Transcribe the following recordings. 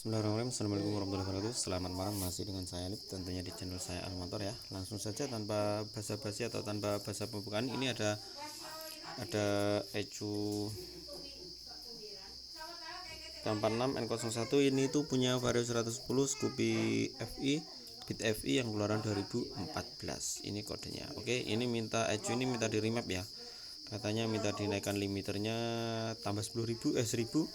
Bismillahirrahmanirrahim. Assalamualaikum warahmatullahi wabarakatuh. Selamat malam, masih dengan saya Alip, tentunya di channel saya Almotor ya. Langsung saja tanpa basa-basi atau tanpa basa pembukaan, ini ada ECU K46 N01. Ini tuh punya Vario 110 Scoopy FI Bit FI yang keluaran 2014. Ini kodenya. Oke, ini ECU ini minta di remap ya. Katanya minta dinaikkan limiternya tambah 10.000 1000,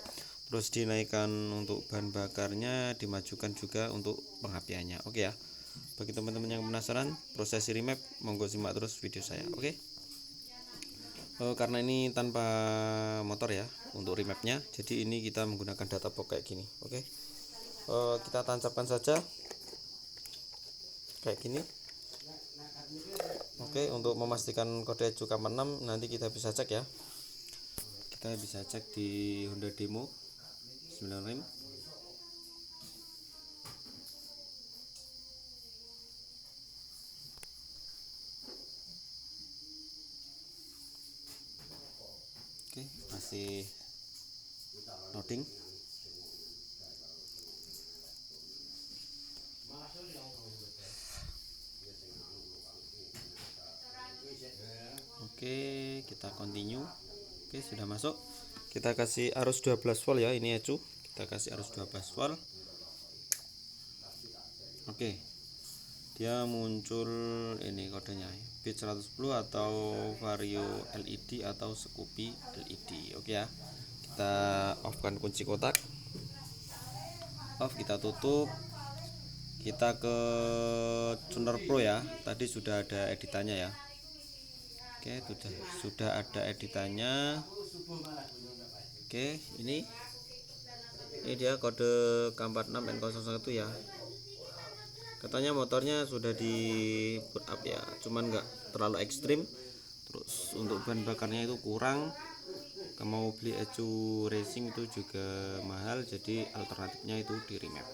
terus dinaikkan untuk bahan bakarnya, dimajukan juga untuk pengapiannya. Oke ya, bagi teman-teman yang penasaran proses remap, monggo simak terus video saya. Oke. Karena ini tanpa motor ya untuk remapnya, jadi ini kita menggunakan data box kayak gini. Oke. Kita tancapkan saja kayak gini. Oke, untuk memastikan kode ECU K46 nanti kita bisa cek ya. Kita bisa cek di Honda Demo 9 rem. Oke, masih loading. Oke, kita continue. Oke, sudah masuk. Kita kasih arus 12 volt ya, ini ECU. Kita kasih arus 12 volt. Oke. Dia muncul ini kodenya, bit 110 atau Vario LED atau Scoopy LED. Oke ya. Kita off-kan kunci kotak. Off, kita tutup. Kita ke Tuner Pro ya. Tadi sudah ada editannya ya. Oke, sudah ada editannya. Oke, ini dia kode K46 N01 ya. Katanya motornya sudah di boot up ya, cuman nggak terlalu ekstrim. Terus untuk bahan bakarnya itu kurang. Mau beli ECU racing itu juga mahal, jadi alternatifnya itu di remap.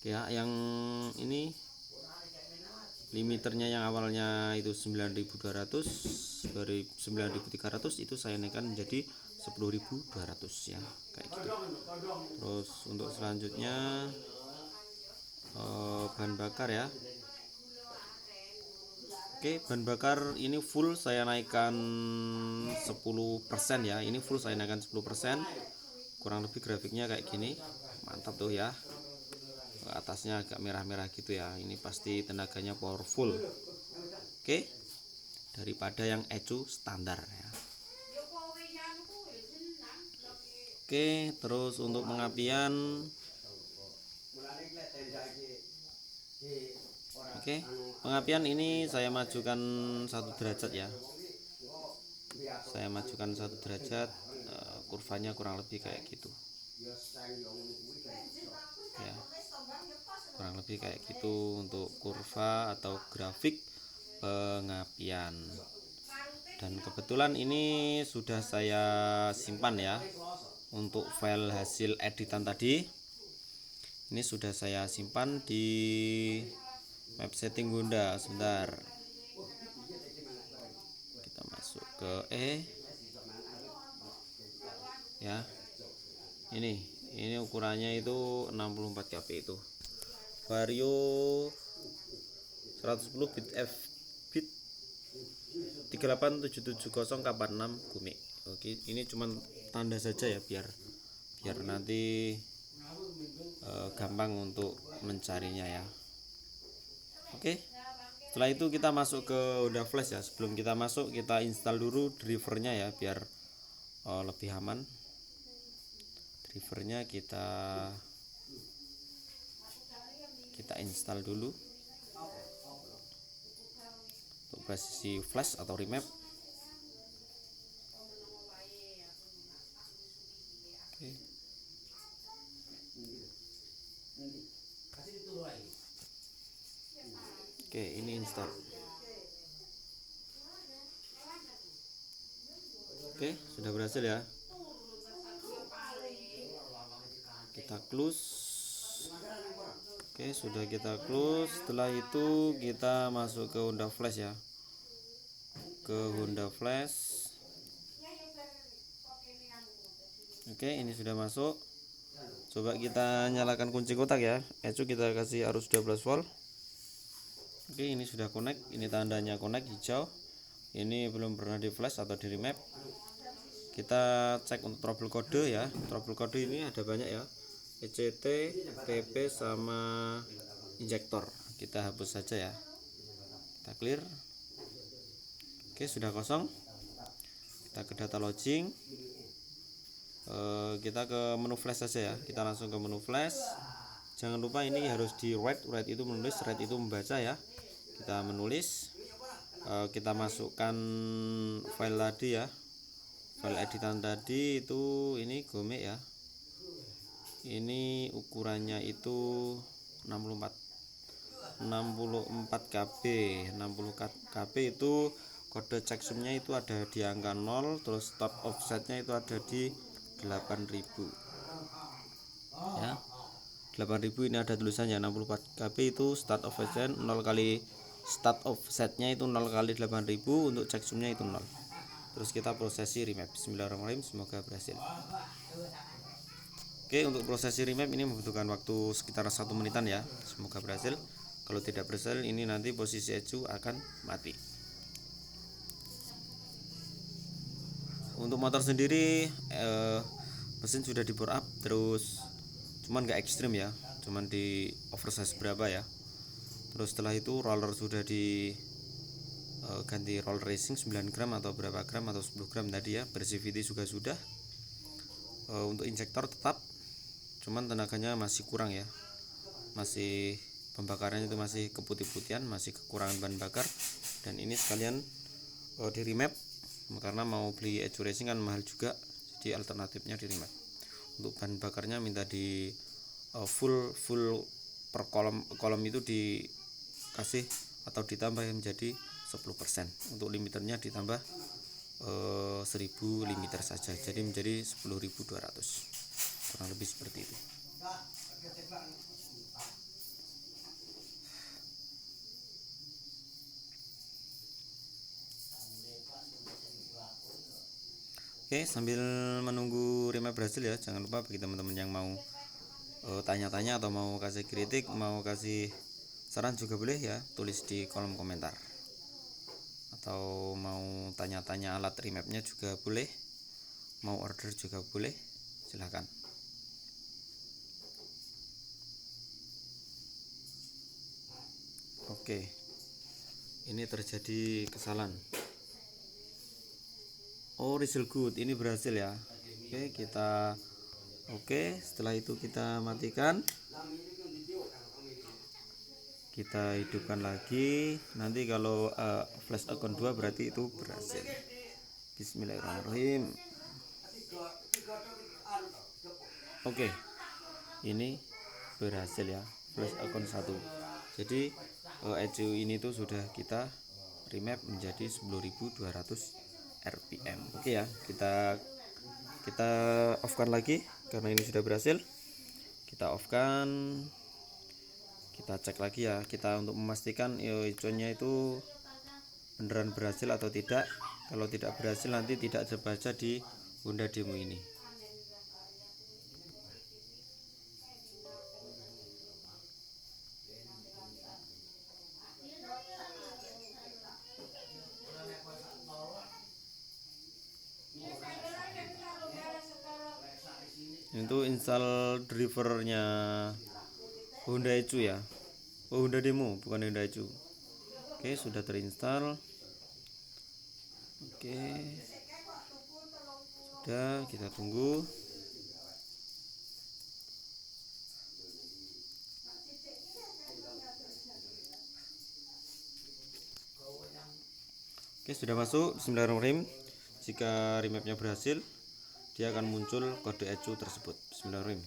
Ya, yang ini limiternya yang awalnya itu 9.200, dari 9.300 itu saya naikkan menjadi 10.200 ya, kayak gitu. Terus untuk selanjutnya bahan bakar ya. Oke, bahan bakar ini full saya naikkan 10% ya. Ini full saya naikkan 10%. Kurang lebih grafiknya kayak gini. Mantap tuh ya. Atasnya agak merah-merah gitu ya. Ini pasti tenaganya powerful. Oke. Daripada yang ECU standar ya. Oke, terus untuk pengapian. Oke, pengapian ini saya majukan 1 derajat ya. Saya majukan 1 derajat, kurvanya kurang lebih kayak gitu. Ya, kurang lebih kayak gitu untuk kurva atau grafik pengapian. Dan kebetulan ini sudah saya simpan ya untuk file hasil editan tadi. Ini sudah saya simpan di map setting Honda. Sebentar, kita masuk ke ya. Ini ukurannya itu 64 kp itu. Vario 110 bit F bit 38770 K46 Gumik. Oke, ini cuman tanda saja ya biar nanti gampang untuk mencarinya ya. Oke. Setelah itu kita masuk ke Honda Flash ya. Sebelum kita masuk, kita install dulu drivernya ya biar lebih aman. Drivernya kita install dulu untuk presisi flash atau remap. Oke, ini install. Oke, sudah berhasil ya. Kita close. Oke, sudah kita close. Setelah itu kita masuk ke Honda Flash ya. Ke Honda Flash. Oke, ini sudah masuk. Coba kita nyalakan kunci kotak ya. ECU kita kasih arus 12 volt. Oke, ini sudah connect. Ini tandanya connect hijau. Ini belum pernah di flash atau di remap. Kita cek untuk trouble kode ya. Trouble kode ini ada banyak ya. ECT, TP sama injektor. Kita hapus saja ya. Kita clear. Oke, sudah kosong. Kita ke data login. Kita ke menu flash saja ya. Kita langsung ke menu flash. Jangan lupa ini harus di write itu menulis, write itu membaca ya. Kita menulis, kita masukkan file tadi ya, file editan tadi itu ini Gome ya. Ini ukurannya itu 64 KB. 60 KB itu kode checksumnya itu ada di angka 0, terus start offsetnya itu ada di 8000 ya. 8000 ini ada tulisannya 64 KB itu start offset 0 kali start offsetnya itu 0 kali 8000, untuk checksumnya itu 0. Terus kita prosesi remap. Bismillahirrahmanirrahim, semoga berhasil. Oke, untuk prosesi remap ini membutuhkan waktu sekitar 1 menitan ya. Semoga berhasil. Kalau tidak berhasil, ini nanti posisi ECU akan mati. Untuk motor sendiri mesin sudah di bore up, terus cuman nggak ekstrim ya, cuman di oversize berapa ya. Terus setelah itu roller sudah di ganti roller racing 9 gram atau berapa gram atau 10 gram tadi ya. Bersivity juga sudah. Untuk injektor tetap, cuman tenaganya masih kurang ya, masih pembakarannya itu masih keputih-putihan, masih kekurangan bahan bakar. Dan ini sekalian di remap karena mau beli ECU racing kan mahal juga, jadi alternatifnya di remap. Untuk bahan bakarnya minta di full per kolom itu dikasih atau ditambah menjadi 10%. Untuk limiternya ditambah 1000 limiter saja, jadi menjadi 10.200, kurang lebih seperti itu. Oke, sambil menunggu remap berhasil ya, jangan lupa bagi teman-teman yang mau tanya-tanya atau mau kasih kritik, mau kasih saran juga boleh ya, tulis di kolom komentar. Atau mau tanya-tanya alat remapnya juga boleh, mau order juga boleh, silahkan. Oke, ini terjadi kesalahan. Oh, result good, ini berhasil ya. Oke, setelah itu kita matikan, kita hidupkan lagi. Nanti kalau flash account 2 berarti itu berhasil. Bismillahirrahmanirrahim. Oke, ini berhasil ya, flash account 1. Jadi ECU ini tuh sudah kita remap menjadi 10.200 RPM. Oke ya, kita off kan lagi karena ini sudah berhasil. Kita off kan, kita cek lagi ya, kita untuk memastikan ECU-nya itu beneran berhasil atau tidak. Kalau tidak berhasil nanti tidak terbaca di Honda demo ini. Itu install drivernya Honda ECU ya. Oh, Honda demo bukan Honda ECU. Oke, sudah terinstall. Oke, sudah, kita tunggu. Oke, sudah masuk. Bismillahirrahmanirrahim. Jika remapnya berhasil, dia akan muncul kode ECU tersebut. Bismillahirrahmanirrahim.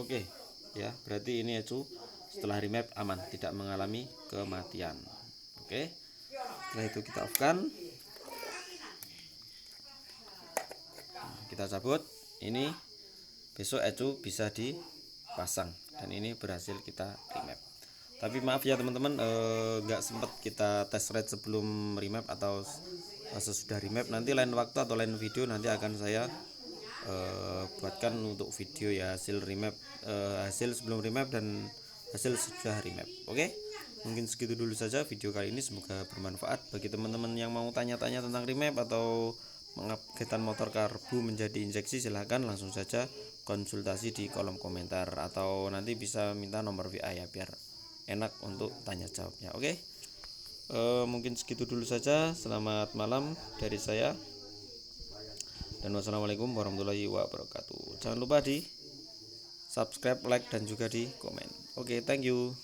Oke ya, berarti ini ECU setelah remap aman, tidak mengalami kematian. Oke, setelah itu kita off kan, kita cabut. Ini besok ECU bisa dipasang dan ini berhasil kita remap. Tapi maaf ya teman-teman, nggak sempat kita test ride sebelum remap atau sesudah remap. Nanti lain waktu atau lain video nanti akan saya buatkan untuk video ya, hasil remap, hasil sebelum remap dan hasil sudah remap. Oke, mungkin segitu dulu saja video kali ini, semoga bermanfaat bagi teman-teman yang mau tanya-tanya tentang remap atau mengupgradekan motor karbu menjadi injeksi. Silahkan langsung saja konsultasi di kolom komentar atau nanti bisa minta nomor WA ya, biar enak untuk tanya jawabnya. Oke, mungkin segitu dulu saja. Selamat malam dari saya dan wassalamualaikum warahmatullahi wabarakatuh. Jangan lupa di subscribe, like, dan juga di komen. Oke, thank you.